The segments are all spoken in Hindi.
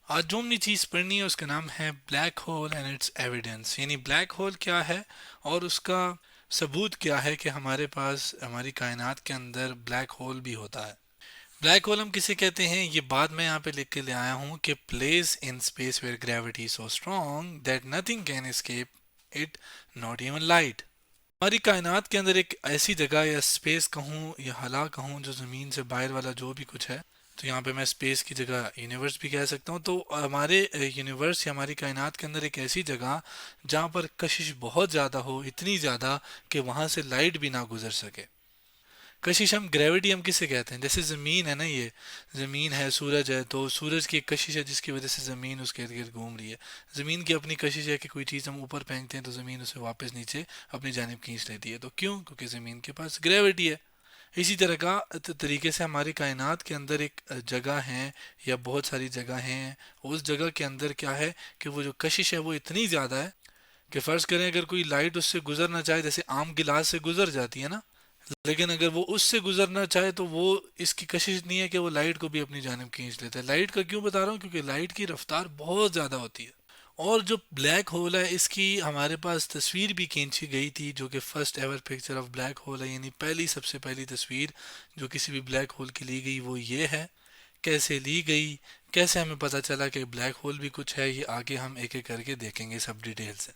आज जो हमने चीज़ पढ़नी है उसका नाम है black hole and it's evidence, यानी ब्लैक होल क्या है और उसका सबूत क्या है कि हमारे पास हमारी कायनात के अंदर ब्लैक होल भी होता है। ब्लैक होल हम किसे कहते हैं ये बात मैं यहाँ पे लिख के ले आया हूँ कि place in space where gravity so strong that nothing can escape it, not even light. हमारी कायनात के अंदर एक ऐसी जगह या स्पेस कहूँ या हला कहूँ जो ज़मीन से बाहर वाला जो भी कुछ है, तो यहाँ पे मैं स्पेस की जगह यूनिवर्स भी कह सकता हूँ। तो हमारे यूनिवर्स या हमारी कायनात के अंदर एक ऐसी जगह जहाँ पर कशिश बहुत ज़्यादा हो, इतनी ज़्यादा कि वहाँ से लाइट भी ना गुजर सके। कशिश हम ग्रेविटी हम किसे कहते हैं, जैसे ज़मीन है ना, ये ज़मीन है, सूरज है, तो सूरज की एक कशिश है जिसकी वजह से ज़मीन उसके इर्द गिर्द घूम रही है। ज़मीन की अपनी कशिश है कि कोई चीज़ हम ऊपर फेंकते हैं तो ज़मीन उसे वापस नीचे अपनी जानिब खींच लेती है। तो क्यों? क्योंकि ज़मीन के पास ग्रेविटी है। इसी तरह का तरीके से हमारी कायनात के अंदर एक जगह है या बहुत सारी जगह हैं। उस जगह के अंदर क्या है कि वो जो कशिश है वो इतनी ज़्यादा है कि फ़र्ज़ करें अगर कोई लाइट उससे गुजरना चाहे, जैसे आम गिलास से गुजर जाती है ना, लेकिन अगर वो उससे गुजरना चाहे तो वो इसकी कशिश नहीं है कि वो लाइट को भी अपनी जानिब खींच लेता है। लाइट का क्यों बता रहा हूँ? क्योंकि लाइट की रफ्तार बहुत ज़्यादा होती है। और जो ब्लैक होल है इसकी हमारे पास तस्वीर भी खींची गई थी, जो कि first ever picture of black hole है, यानी पहली सबसे पहली तस्वीर जो किसी भी ब्लैक होल की ली गई वो ये है। कैसे ली गई, कैसे हमें पता चला कि ब्लैक होल भी कुछ है, ये आगे हम एक एक करके देखेंगे सब डिटेल से।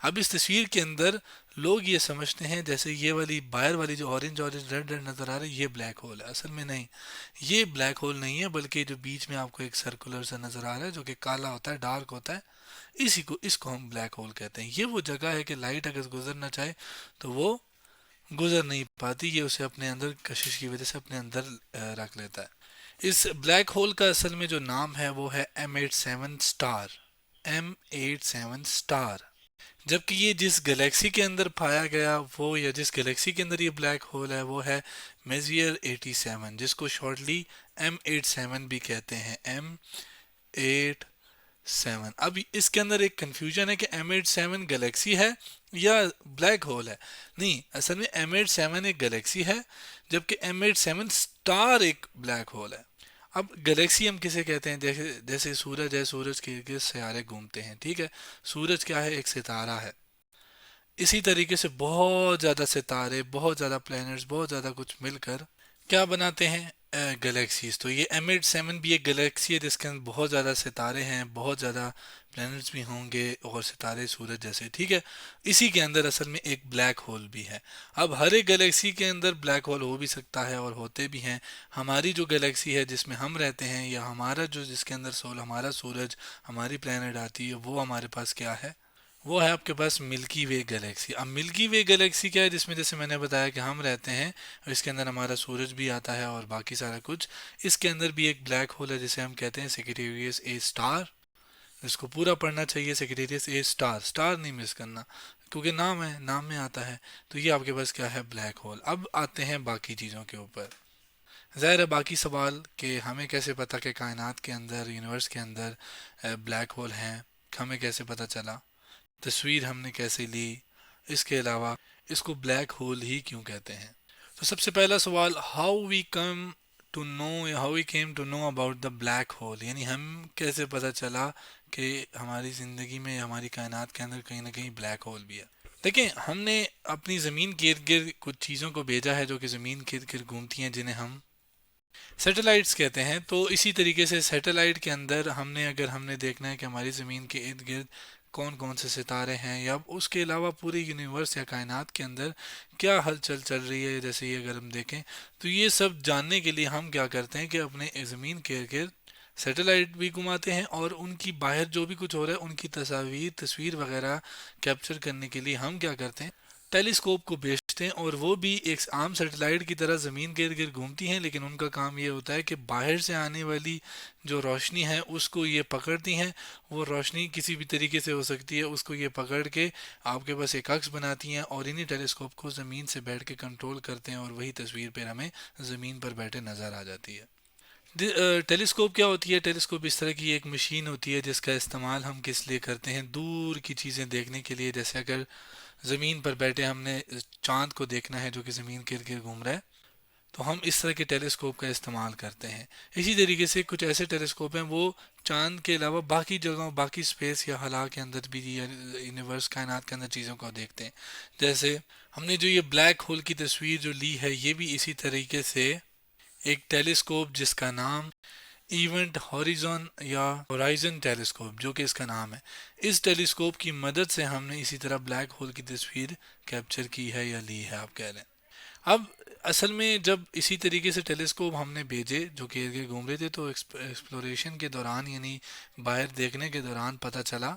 अब इस तस्वीर के अंदर लोग ये समझते हैं जैसे ये वाली बाहर वाली जो ऑरेंज ऑरेंज रेड रेड नजर आ रहा है ये ब्लैक होल है। असल में नहीं, ये ब्लैक होल नहीं है, बल्कि जो बीच में आपको एक सर्कुलर सा नजर आ रहा है जो कि काला होता है, डार्क होता है, इसको हम ब्लैक होल कहते हैं। ये वो जगह है कि लाइट अगर गुजरना चाहे तो वो गुजर नहीं पाती, ये उसे अपने अंदर कशिश की वजह से अपने अंदर रख लेता है। इस ब्लैक होल का असल में जो नाम है वो है M87 स्टार। M87 star. जबकि ये जिस गैलेक्सी के अंदर पाया गया वो, या जिस गैलेक्सी के अंदर ये ब्लैक होल है वो है मेजियर 87, जिसको शॉर्टली M87 भी कहते हैं। M87। अब इसके अंदर एक कंफ्यूजन है कि M87 गैलेक्सी है या ब्लैक होल है। नहीं, असल में M87 एक गैलेक्सी है, जबकि M87 स्टार एक ब्लैक होल है। अब गैलेक्सी हम किसे कहते हैं? जैसे जैसे सूरज है, सूरज के इर्द गिर्द सितारे घूमते हैं, ठीक है। सूरज क्या है? एक सितारा है। इसी तरीके से बहुत ज़्यादा सितारे, बहुत ज़्यादा प्लैनेट्स, बहुत ज़्यादा कुछ मिलकर क्या बनाते हैं? गैलेक्सीज। तो ये M87 भी एक गैलेक्सी है जिसके अंदर बहुत ज़्यादा सितारे हैं, बहुत ज़्यादा प्लैनेट्स भी होंगे और सितारे सूरज जैसे, ठीक है। इसी के अंदर असल में एक ब्लैक होल भी है। अब हर एक गैलेक्सी के अंदर ब्लैक होल हो भी सकता है और होते भी हैं। हमारी जो गैलेक्सी है जिसमें हम रहते हैं, या हमारा जो जिसके अंदर सोल हमारा सूरज, हमारी प्लैनेट आती है, वो हमारे पास क्या है? वो है आपके पास मिल्की वे गैलेक्सी। अब मिल्की वे गैलेक्सी क्या है? जिसमें जैसे मैंने बताया कि हम रहते हैं और इसके अंदर हमारा सूरज भी आता है और बाकी सारा कुछ। इसके अंदर भी एक ब्लैक होल है जिसे हम कहते हैं सेजिटेरियस ए स्टार। इसको पूरा पढ़ना चाहिए, सेजिटेरियस ए स्टार, स्टार नहीं मिस करना, क्योंकि नाम है, नाम में आता है। तो ये आपके पास क्या है? Black hole. अब आते हैं बाकी चीज़ों के ऊपर। ज़ाहिर है बाकी सवाल कि हमें कैसे पता कि कायनात के अंदर, यूनिवर्स के अंदर ब्लैक होल हैं, हमें कैसे पता चला, तस्वीर हमने कैसे ली, इसके अलावा इसको ब्लैक होल ही क्यों कहते हैं। तो सबसे पहला सवाल, how we come to know, how we came to know about the black hole, यानी हम कैसे पता चला कि हमारी ज़िंदगी में, हमारी कायनात के अंदर कहीं ना कहीं ब्लैक होल भी है। देखिए, हमने अपनी ज़मीन के इर्द गिर्द कुछ चीज़ों को भेजा है जो कि ज़मीन के इर्द गिर्द घूमती हैं, जिन्हें हम सैटेलाइट्स कहते हैं। तो इसी तरीके से सैटेलाइट के अंदर हमने देखना है कि हमारी ज़मीन के इर्द गिर्द कौन कौन से सितारे हैं, या उसके अलावा पूरे यूनिवर्स या कायनात के अंदर क्या हलचल चल रही है, जैसे ये अगर हम देखें, तो ये सब जानने के लिए हम क्या करते हैं कि अपने ज़मीन के इर्द गिर्द सैटेलाइट भी घुमाते हैं, और उनकी बाहर जो भी कुछ हो रहा है उनकी तस्वीर वगैरह कैप्चर करने के लिए हम क्या करते हैं? टेलीस्कोप को भेजते हैं, और वो भी एक आम सैटेलाइट की तरह ज़मीन के इर्द गिर्द घूमती हैं, लेकिन उनका काम ये होता है कि बाहर से आने वाली जो रोशनी है उसको ये पकड़ती हैं। वो रोशनी किसी भी तरीके से हो सकती है, उसको ये पकड़ के आपके पास एक अक्स बनाती हैं, और इन्हीं टेलीस्कोप को ज़मीन से बैठ के कंट्रोल करते हैं, और वही तस्वीर फिर हमें ज़मीन पर बैठे नज़र आ जाती है। टेलीस्कोप क्या होती है? टेलीस्कोप इस तरह की एक मशीन होती है जिसका इस्तेमाल हम किस लिए करते हैं? दूर की चीज़ें देखने के लिए। जैसे अगर ज़मीन पर बैठे हमने चांद को देखना है जो कि ज़मीन के इर्द गिर्द घूम रहा है, तो हम इस तरह के टेलीस्कोप का इस्तेमाल करते हैं। इसी तरीके से कुछ ऐसे टेलीस्कोप हैं वो चांद के अलावा बाकी जगहों, बाकी स्पेस या खला के अंदर भी या यूनिवर्स कायनात के अंदर चीज़ों को देखते हैं। जैसे हमने जो ये ब्लैक होल की तस्वीर जो ली है, ये भी इसी तरीके से एक टेलीस्कोप जिसका नाम इवेंट हॉरिजॉन या होराइजन टेलीस्कोप जो कि इसका नाम है, इस टेलीस्कोप की मदद से हमने इसी तरह ब्लैक होल की तस्वीर कैप्चर की है या ली है, आप कह रहे हैं। अब असल में जब इसी तरीके से टेलीस्कोप हमने भेजे जो कि इर्द गिर्द घूम रहे थे, तो एक्सप्लोरेशन के दौरान यानी बाहर देखने के दौरान पता चला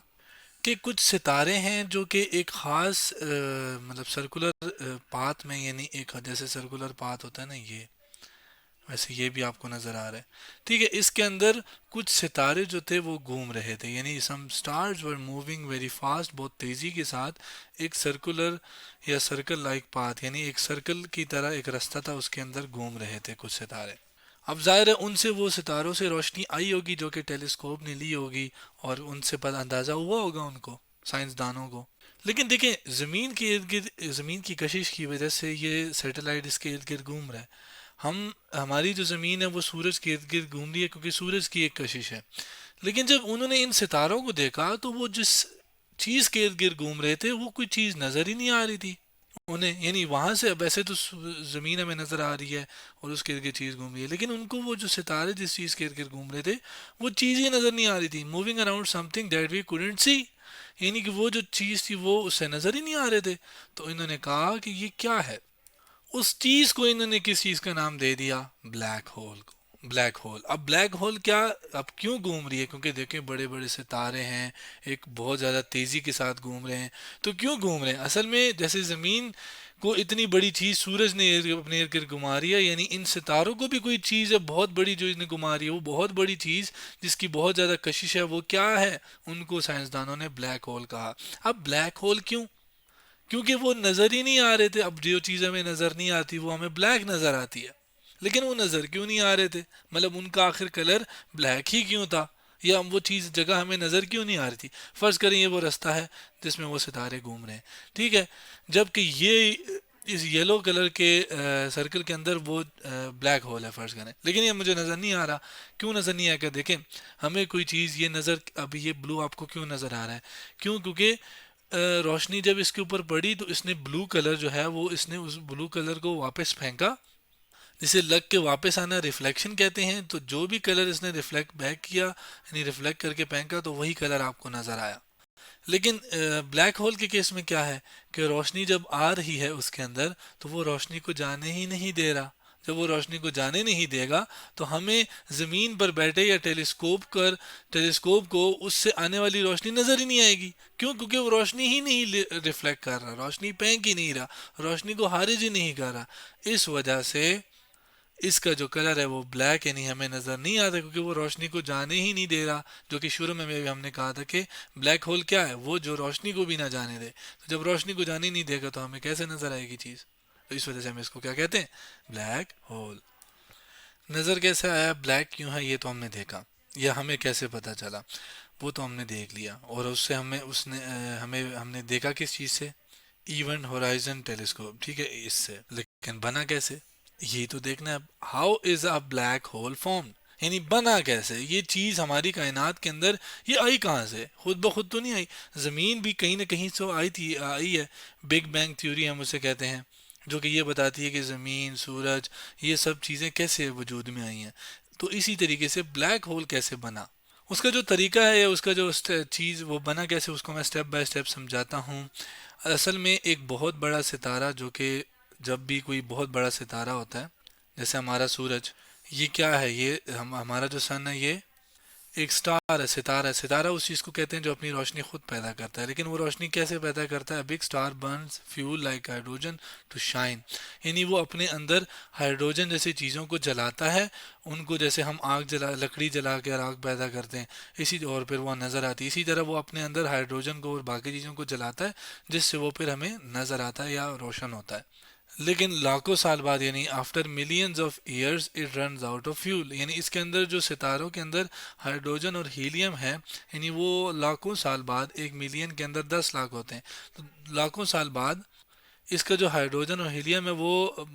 कि कुछ सितारे हैं जो कि एक ख़ास मतलब सर्कुलर पाथ में, यानी एक जैसे सर्कुलर पाथ होता है ना, ये वैसे ये भी आपको नज़र आ रहा है। ठीक है, इसके अंदर कुछ सितारे जो थे वो घूम रहे थे, यानी some stars were moving very fast, बहुत तेज़ी के साथ एक सर्कुलर या सर्कल लाइक पाथ, यानी एक सर्कल की तरह एक रास्ता था, उसके अंदर घूम रहे थे कुछ सितारे। अब जाहिर है उनसे वो सितारों से रोशनी आई होगी जो कि टेलीस्कोप ने ली होगी, और उनसे पता अंदाज़ा हुआ होगा उनको, साइंसदानों को। लेकिन देखें, ज़मीन के इर्द गिर्द ज़मीन की कशिश की वजह से ये सैटेलाइट इसके इर्द गिर्द घूम रहा है। हम हमारी जो ज़मीन है वो सूरज के इर्द गिर्द घूम रही है क्योंकि सूरज की एक कशिश है। लेकिन जब उन्होंने इन सितारों को देखा तो वो जिस चीज़ के इर्द गिर्द घूम रहे थे वो कोई चीज़ नज़र ही नहीं आ रही थी उन्हें, यानी वहां से वैसे तो ज़मीन हमें नज़र आ रही है और उसके इर्द गिर्द चीज़ घूम रही है, लेकिन उनको वो जो सितारे जिस चीज़ के इर्द गिर्द घूम रहे थे वो चीज़ ही नज़र नहीं आ रही थी। Moving around something that we couldn't see, यानी कि वो जो चीज़ थी वो उससे नज़र ही नहीं आ रहे थे। तो इन्होंने कहा कि ये क्या है। उस चीज को इन्होंने किस चीज का नाम दे दिया, ब्लैक होल को। ब्लैक होल, अब ब्लैक होल क्या, अब क्यों घूम रही है, क्योंकि देखें बड़े बड़े सितारे हैं, एक बहुत ज़्यादा तेज़ी के साथ घूम रहे हैं। तो क्यों घूम रहे हैं, असल में जैसे ज़मीन को इतनी बड़ी चीज़ सूरज ने अपने इर्द गिर्द घुमा रही है, यानी इन सितारों को भी कोई चीज़ है बहुत बड़ी जो इन्हें घुमा रही है, वो बहुत बड़ी चीज़ जिसकी बहुत ज़्यादा कशिश है, वो क्या है, उनको साइंसदानों ने ब्लैक होल कहा। अब ब्लैक होल क्यों, क्योंकि वो नज़र ही नहीं आ रहे थे। अब जो चीज़ हमें नज़र नहीं आती वो हमें ब्लैक नज़र आती है, लेकिन वो नज़र क्यों नहीं आ रहे थे, मतलब उनका आखिर कलर ब्लैक ही क्यों था, या वो चीज़ जगह हमें नज़र क्यों नहीं आ रही थी। फ़र्ज़ करें ये वो रास्ता है जिसमें वो सितारे घूम रहे हैं, ठीक है, जबकि ये इस येलो कलर के सर्कल के अंदर वो ब्लैक होल है फ़र्ज़ करें, लेकिन ये मुझे नज़र नहीं आ रहा। क्यों नज़र नहीं आएगा, देखें हमें कोई चीज़ ये नज़र, अभी ये ब्लू आपको क्यों नज़र आ रहा है, क्यों, क्योंकि रोशनी जब इसके ऊपर पड़ी तो इसने ब्लू कलर जो है वो इसने उस ब्लू कलर को वापस फेंका, जिसे लग के वापस आना रिफ्लेक्शन कहते हैं। तो जो भी कलर इसने रिफ्लेक्ट बैक किया, यानी रिफ्लेक्ट करके फेंका, तो वही कलर आपको नज़र आया। लेकिन ब्लैक होल के केस में क्या है कि रोशनी जब आ रही है उसके अंदर तो वो रोशनी को जाने ही नहीं दे रहा। जब वो रोशनी को जाने नहीं देगा तो हमें ज़मीन पर बैठे या टेलीस्कोप को उससे आने वाली रोशनी नज़र ही नहीं आएगी। क्यों, क्योंकि वो रोशनी ही नहीं रिफ्लेक्ट कर रहा, रोशनी फेंक ही नहीं रहा, रोशनी को खारिज ही नहीं कर रहा। इस वजह से इसका जो कलर है वो ब्लैक, यानी हमें नज़र नहीं आता, क्योंकि वो रोशनी को जाने ही नहीं दे रहा। जो कि शुरू में भी हमने कहा था कि ब्लैक होल क्या है, वो जो रोशनी को भी ना जाने दे। तो जब रोशनी को जाने नहीं देगा तो हमें कैसे नज़र आएगी चीज़। तो इस वजह से हम इसको क्या कहते हैं, ब्लैक होल। नज़र कैसे आया, ब्लैक क्यों है, ये तो हमने देखा। या हमें कैसे पता चला, वो तो हमने देख लिया। और उससे हमें उसने हमें हमने देखा किस चीज़ से, इवेंट होराइजन टेलीस्कोप, ठीक है, इससे। लेकिन बना कैसे, ये तो देखना है। How is a black hole form, यानी बना कैसे ये चीज़ हमारी कायनात के अंदर, ये आई कहाँ से, खुद ब खुद तो नहीं आई। ज़मीन भी कहीं ना कहीं से आई है। बिग बैंग थ्योरी हम उसे कहते हैं, जो कि ये बताती है कि ज़मीन, सूरज, ये सब चीज़ें कैसे वजूद में आई हैं। तो इसी तरीके से ब्लैक होल कैसे बना, उसका जो तरीका है या उसका जो चीज़ वो बना कैसे, उसको मैं स्टेप बाय स्टेप समझाता हूँ। असल में एक बहुत बड़ा सितारा, जो कि जब भी कोई बहुत बड़ा सितारा होता है, जैसे हमारा सूरज, ये क्या है, ये हमारा जो सन है, ये एक स्टार है, सितारा है। सितारा उस चीज़ को कहते हैं जो अपनी रोशनी खुद पैदा करता है। लेकिन वो रोशनी कैसे पैदा करता है, big star burns fuel like hydrogen to shine, यानी वो अपने अंदर हाइड्रोजन जैसी चीज़ों को जलाता है, उनको जैसे हम आग जला, लकड़ी जला के आग पैदा करते हैं, इसी और फिर वो नज़र आती है। इसी तरह वो अपने अंदर हाइड्रोजन को और बाकी चीज़ों को जलाता है, जिससे वो फिर हमें नज़र आता है या रोशन होता है। लेकिन लाखों साल बाद, यानी after millions of years it runs out of fuel, यानी इसके अंदर जो सितारों के अंदर हाइड्रोजन और हीलियम है, यानी वो लाखों साल बाद, 1 मिलियन के अंदर 10 लाख होते हैं, तो लाखों साल बाद इसका जो हाइड्रोजन और हीलियम है वो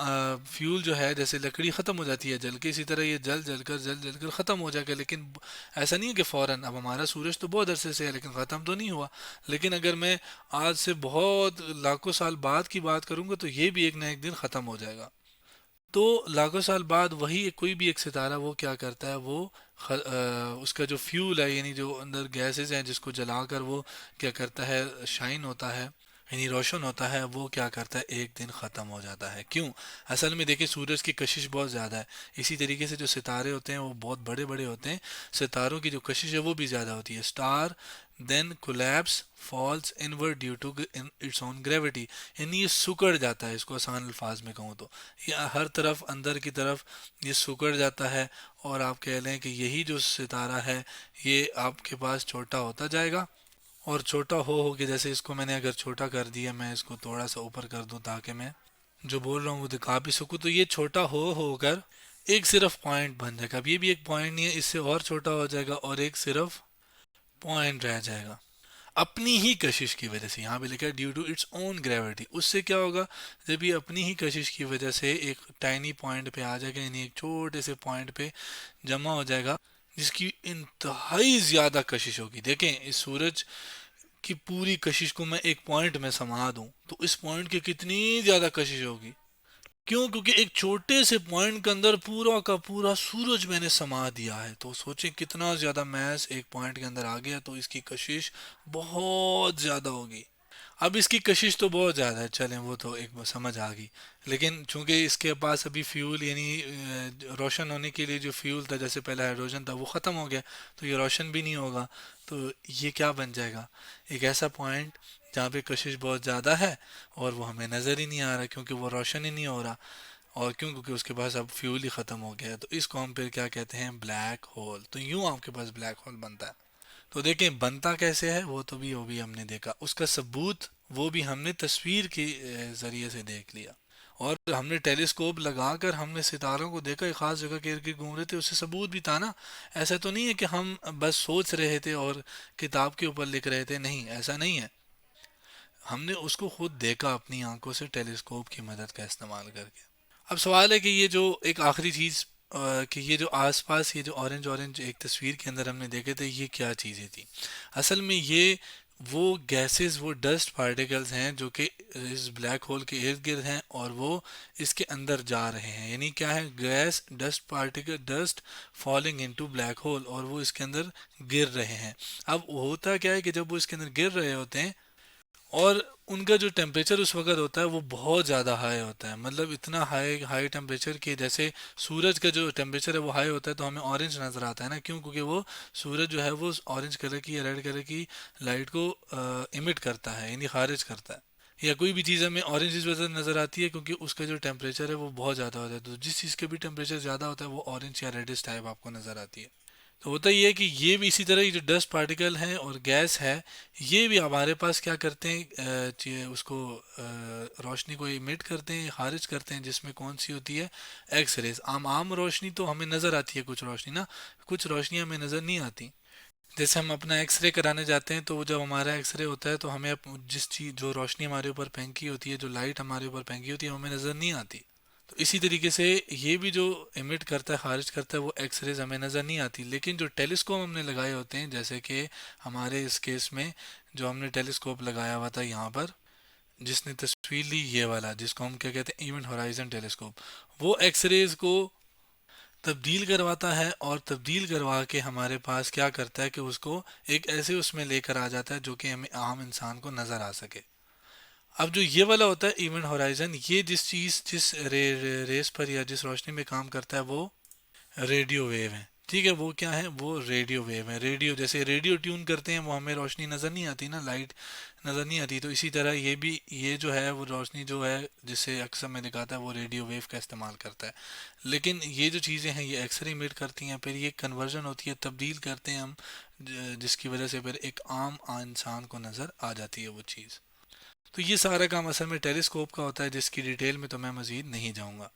फ्यूल जो है, जैसे लकड़ी ख़त्म हो जाती है जल के, इसी तरह ये जल जल कर ख़त्म हो जाएगा। लेकिन ऐसा नहीं है कि फ़ौरन, अब हमारा सूरज तो बहुत अरसे से है लेकिन ख़त्म तो नहीं हुआ। लेकिन अगर मैं आज से बहुत लाखों साल बाद की बात करूंगा तो ये भी एक ना एक दिन ख़त्म हो जाएगा। तो लाखों साल बाद वही कोई भी एक सितारा वो क्या करता है, वो उसका जो फ्यूल है, यानी जो अंदर गैसेस हैं जिसको जलाकर वो क्या करता है, शाइन होता है, यानी रोशन होता है, वो क्या करता है, एक दिन ख़त्म हो जाता है। क्यों? असल में देखिए सूरज की कशिश बहुत ज़्यादा है। इसी तरीके से जो सितारे होते हैं वो बहुत बड़े बड़े होते हैं, सितारों की जो कशिश है वो भी ज़्यादा होती है। Star then collapse falls inward due to its own gravity, यानी ये सिकुड़ जाता है, इसको आसान अल्फाज में कहूँ तो या हर तरफ अंदर की तरफ ये सिकुड़ जाता है। और आप कह लें कि यही जो सितारा है ये आपके पास छोटा होता जाएगा, और छोटा हो के, जैसे इसको मैंने अगर छोटा कर दिया, मैं इसको थोड़ा सा ऊपर कर दूं ताकि मैं जो बोल रहा हूँ वो दिखा भी सकूँ, तो ये छोटा हो होकर एक सिर्फ पॉइंट बन जाएगा। अब ये भी एक पॉइंट नहीं है, इससे और छोटा हो जाएगा और एक सिर्फ पॉइंट रह जाएगा अपनी ही कशिश की वजह से। यहाँ पे लिखा है due to its own gravity. उससे क्या होगा, जब ये अपनी ही कशिश की वजह से एक टाइनी पॉइंट पे आ जाएगा, यानी एक छोटे से पॉइंट पे जमा हो जाएगा जिसकी इंतहाई ज्यादा कशिश होगी। देखें इस सूरज की पूरी कशिश को मैं एक पॉइंट में समा दूं तो इस पॉइंट की कितनी ज्यादा कशिश होगी। क्यों? क्योंकि एक छोटे से पॉइंट के अंदर पूरा का पूरा सूरज मैंने समा दिया है। तो सोचें कितना ज्यादा मैस एक पॉइंट के अंदर आ गया, तो इसकी कशिश बहुत ज्यादा होगी। अब इसकी कशिश तो बहुत ज़्यादा है, चलें वो तो एक बार समझ आ गई। लेकिन चूंकि इसके पास अभी फ्यूल, यानी रोशन होने के लिए जो फ्यूल था, जैसे पहले हाइड्रोजन था वो ख़त्म हो गया, तो ये रोशन भी नहीं होगा। तो ये क्या बन जाएगा, एक ऐसा पॉइंट जहाँ पे कशिश बहुत ज़्यादा है और वो हमें नज़र ही नहीं आ रहा क्योंकि वो रोशन ही नहीं हो रहा। और क्यों? क्योंकि उसके पास अब फ्यूल ही ख़त्म हो गया है। तो इसको हम फिर क्या कहते हैं, ब्लैक होल। तो यूँ आपके पास ब्लैक होल बनता है। तो देखें बनता कैसे है वो भी हमने देखा, उसका सबूत वो भी हमने तस्वीर के जरिए से देख लिया। और हमने टेलीस्कोप लगाकर हमने सितारों को देखा, एक खास जगह के इर्द गिर्द घूम रहे थे, उससे सबूत भी था ना। ऐसा तो नहीं है कि हम बस सोच रहे थे और किताब के ऊपर लिख रहे थे, नहीं ऐसा नहीं है। हमने उसको खुद देखा अपनी आंखों से टेलीस्कोप की मदद का इस्तेमाल करके। अब सवाल है कि ये जो एक आखिरी चीज़, कि ये जो आसपास ये जो ऑरेंज ऑरेंज एक तस्वीर के अंदर हमने देखे थे, ये क्या चीज़ें थी? असल में ये वो गैसेस, वो डस्ट पार्टिकल्स हैं जो कि इस ब्लैक होल के इर्द गिर्द हैं और वो इसके अंदर जा रहे हैं। यानी क्या है, gas dust particle, dust falling into black hole, और वो इसके अंदर गिर रहे हैं। अब होता क्या है कि जब वो इसके अंदर गिर रहे होते हैं और उनका जो टेम्परेचर उस वक्त होता है वो बहुत ज़्यादा हाई होता है, मतलब इतना हाई हाई टेम्परेचर कि जैसे सूरज का जो टेम्परेचर है वो हाई होता है तो हमें ऑरेंज नज़र आता है ना। क्यों? क्योंकि वो सूरज जो है वो ऑरेंज कलर की या रेड कलर की लाइट को इमिट करता है, यानी खारिज करता है। या कोई भी चीज़ हमें ऑरेंज इस वजह से नज़र आती है क्योंकि उसका जो टेम्परेचर है वो बहुत ज़्यादा होता है। तो जिस चीज़ का भी टेम्परेचर ज़्यादा होता है वो ऑरेंज या रेडिश टाइप आपको नज़र आती है। तो होता ये है कि ये भी इसी तरह, ये जो डस्ट पार्टिकल हैं और गैस है, ये भी हमारे पास क्या करते हैं, उसको रोशनी को इमिट करते हैं, खारिज करते हैं, जिसमें कौन सी होती है, एक्स रेज। आम आम रोशनी तो हमें नज़र आती है, कुछ रोशनी ना, कुछ रोशनी हमें नज़र नहीं आती। जैसे हम अपना एक्सरे कराने जाते हैं तो जब हमारा एक्सरे होता है तो हमें जिस चीज़, जो रोशनी हमारे ऊपर फेंकी होती है, जो लाइट हमारे ऊपर फेंकी होती है, हमें नज़र नहीं आती। तो इसी तरीके से ये भी जो इमिट करता है, खारिज करता है, वो एक्स रेज हमें नज़र नहीं आती। लेकिन जो टेलीस्कोप हमने लगाए होते हैं, जैसे कि हमारे इस केस में जो हमने टेलीस्कोप लगाया हुआ था यहाँ पर, जिसने तस्वीर ली ये वाला, जिसको हम क्या कहते हैं, इवेंट होराइजन टेलीस्कोप, वो एक्स रेज को तब्दील करवाता है और तब्दील करवा के हमारे पास क्या करता है कि उसको एक ऐसे उसमें लेकर आ जाता है जो कि हमें आम इंसान को नज़र आ सके। अब जो ये वाला होता है इवेंट होराइजन, ये जिस चीज़, जिस रेस पर या जिस रोशनी में काम करता है वो रेडियो वेव है। ठीक है, वो क्या है, वो रेडियो वेव है। रेडियो, जैसे रेडियो ट्यून करते हैं वो हमें रोशनी नज़र नहीं आती ना, लाइट नज़र नहीं आती, तो इसी तरह ये भी, ये जो है वो रोशनी जो है जिससे अक्सर में दिखाता है वो रेडियो वेव का इस्तेमाल करता है। लेकिन ये जो चीज़ें हैं ये एक्सरे इमिट करती हैं, फिर ये कन्वर्जन होती है, तब्दील करते हैं हम, जिसकी वजह से फिर एक आम इंसान को नज़र आ जाती है वो चीज़। तो ये सारा काम असल में टेलीस्कोप का होता है, जिसकी डिटेल में तो मैं मज़ीद नहीं जाऊँगा।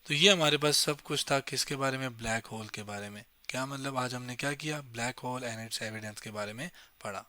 तो ये हमारे पास सब कुछ था किसके बारे में, ब्लैक होल के बारे में। क्या मतलब आज हमने क्या किया, black hole and it's evidence के बारे में पढ़ा।